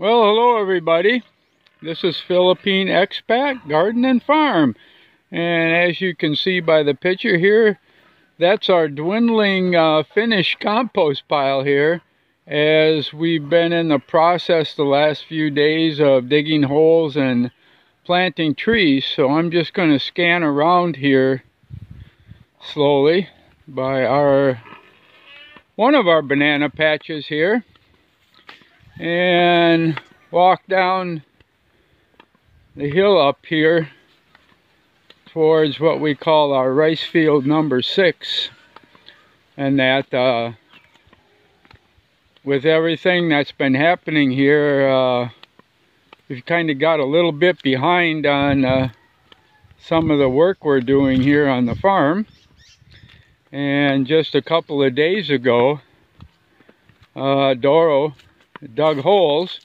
Well, hello everybody. This is Philippine Expat Garden and Farm. And as you can see by the picture here, that's our dwindling finished compost pile here, as we've been in the process the last few days of digging holes and planting trees. So I'm just going to scan around here slowly by one of our banana patches here, and walk down the hill up here towards what we call our rice field number 6. And that with everything that's been happening here, we've kind of got a little bit behind on some of the work we're doing here on the farm. And just a couple of days ago, Doro dug holes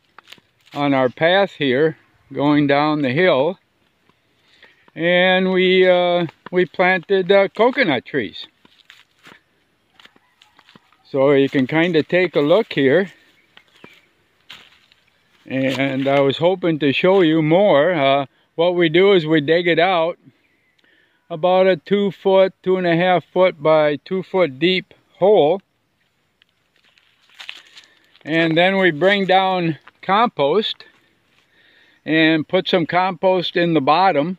on our path here going down the hill, and we planted coconut trees. So you can kind of take a look here, and I was hoping to show you more. What we do is we dig it out about a 2 foot, 2.5 foot by 2 foot deep hole. And then we bring down compost and put some compost in the bottom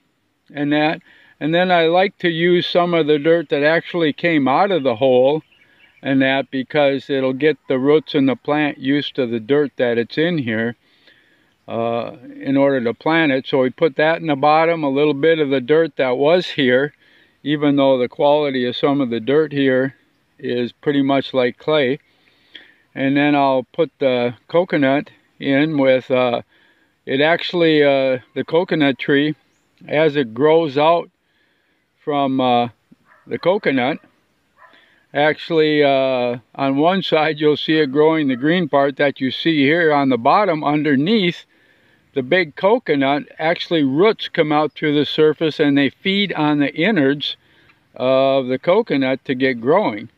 and that. And then I like to use some of the dirt that actually came out of the hole and that, because it'll get the roots and the plant used to the dirt that it's in here in order to plant it. So we put that in the bottom, a little bit of the dirt that was here, even though the quality of some of the dirt here is pretty much like clay. And then I'll put the coconut in with, the coconut tree, as it grows out from the coconut, actually on one side you'll see it growing, the green part that you see here. On the bottom underneath the big coconut, actually roots come out through the surface and they feed on the innards of the coconut to get growing.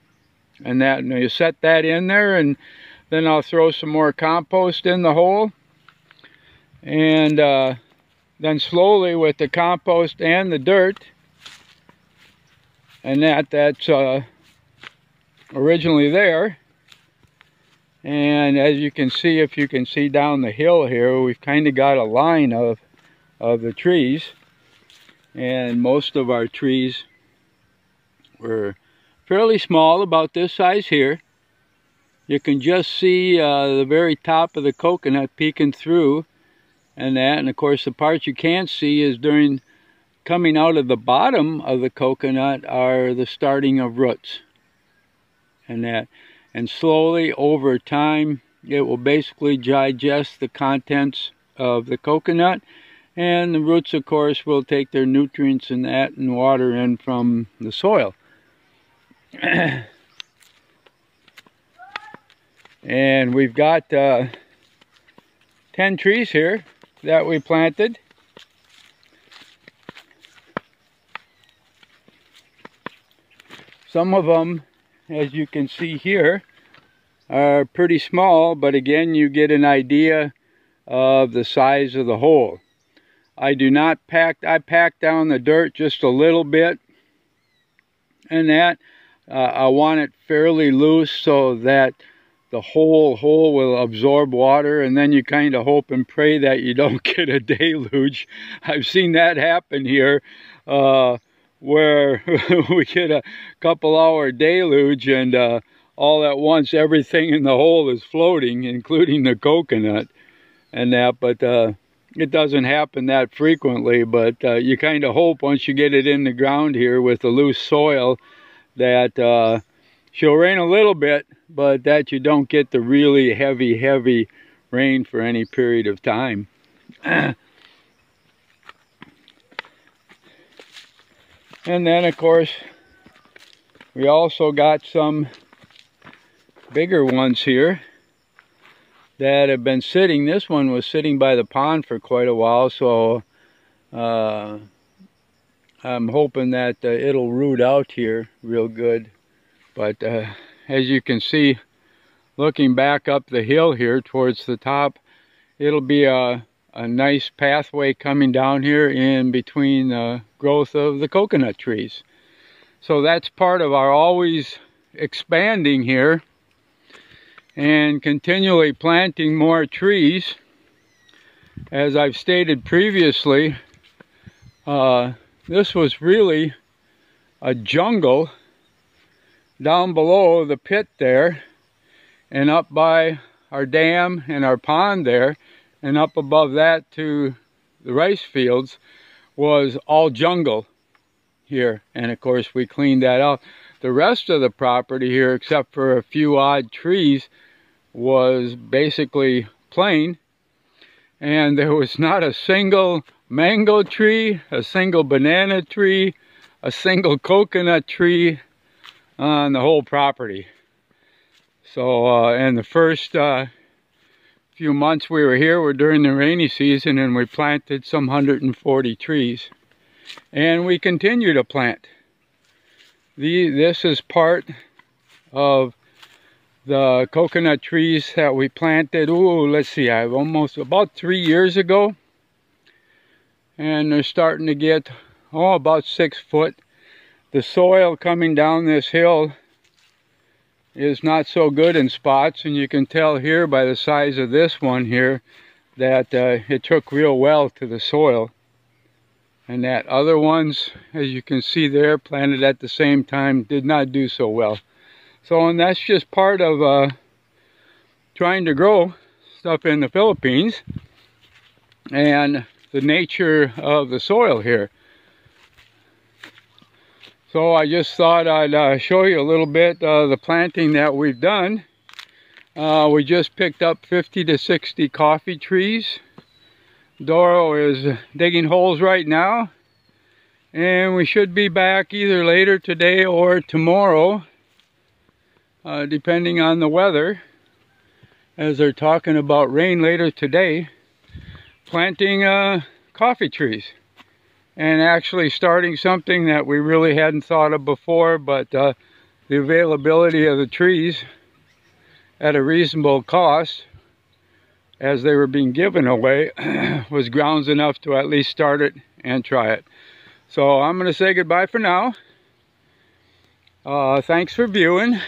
And that, and you set that in there, and then I'll throw some more compost in the hole, and then slowly with the compost and the dirt, and that's originally there. And as you can see, if you can see down the hill here, we've kind of got a line of the trees, and most of our trees were fairly small, about this size here. You can just see the very top of the coconut peeking through, and that. And of course the part you can't see is during coming out of the bottom of the coconut are the starting of roots and that. And slowly over time it will basically digest the contents of the coconut, and the roots of course will take their nutrients and that and water in from the soil. And we've got 10 trees here that we planted. Some of them, as you can see here, are pretty small, but again you get an idea of the size of the hole. I pack down the dirt just a little bit, and that I want it fairly loose so that the whole hole will absorb water, and then you kind of hope and pray that you don't get a deluge. I've seen that happen here, where we get a couple-hour deluge, and all at once everything in the hole is floating, including the coconut and that. But it doesn't happen that frequently, but you kind of hope once you get it in the ground here with the loose soil that she'll rain a little bit, but that you don't get the really heavy rain for any period of time. And then of course we also got some bigger ones here that have been sitting. This one was sitting by the pond for quite a while, so I'm hoping that it'll root out here real good. But as you can see, looking back up the hill here towards the top, it'll be a nice pathway coming down here in between the growth of the coconut trees. So that's part of our always expanding here and continually planting more trees. As I've stated previously, this was really a jungle down below the pit there, and up by our dam and our pond there, and up above that to the rice fields was all jungle here. And of course we cleaned that out. The rest of the property here, except for a few odd trees, was basically plain, and there was not a single mango tree, a single banana tree, a single coconut tree on the whole property. So in the first few months we were here were during the rainy season, and we planted some 140 trees, and we continue to plant. This is part of the coconut trees that we planted, let's see, about 3 years ago. And they're starting to get, about 6 foot. The soil coming down this hill is not so good in spots, and you can tell here by the size of this one here that it took real well to the soil. And that other ones, as you can see there, planted at the same time, did not do so well. So, and that's just part of trying to grow stuff in the Philippines and the nature of the soil here. So I just thought I'd show you a little bit of the planting that we've done. We just picked up 50 to 60 coffee trees. Doro is digging holes right now, and we should be back either later today or tomorrow, depending on the weather, as they're talking about rain later today, planting coffee trees and actually starting something that we really hadn't thought of before, but the availability of the trees at a reasonable cost as they were being given away was grounds enough to at least start it and try it. So I'm going to say goodbye for now. Thanks for viewing.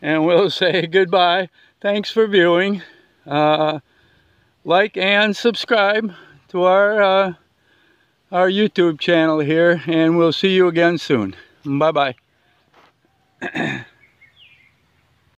And we'll say goodbye. Thanks for viewing. Like and subscribe to our YouTube channel here, and we'll see you again soon. Bye-bye.